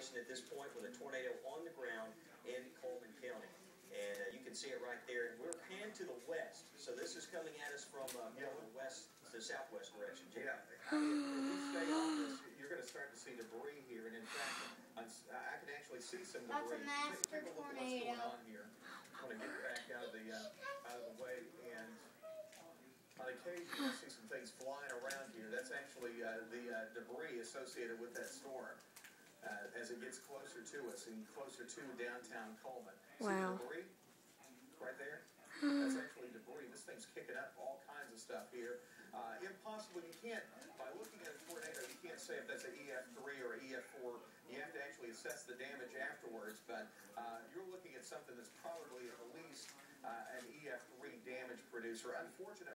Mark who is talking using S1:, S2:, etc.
S1: situation at this point with a tornado on the ground in Cullman County. And you can see it right there. And we're panned to the west. So this is coming at us from the west to southwest direction.
S2: Yeah. If we stay on this, you're going to start to see debris here. And in fact, I can actually see some debris.
S3: That's a master tornado.
S2: What's going on here? I'm going to get back out of the way. And on occasion, I see some things flying around here. That's actually the debris associated with that storm. As it gets closer to us and closer to downtown Cullman.
S4: Wow.
S2: See the debris right there? That's actually debris. This thing's kicking up all kinds of stuff here. Impossible. You can't, by looking at a tornado, you can't say if that's an EF3 or an EF4. You have to actually assess the damage afterwards. But you're looking at something that's probably at least an EF3 damage producer. Unfortunately,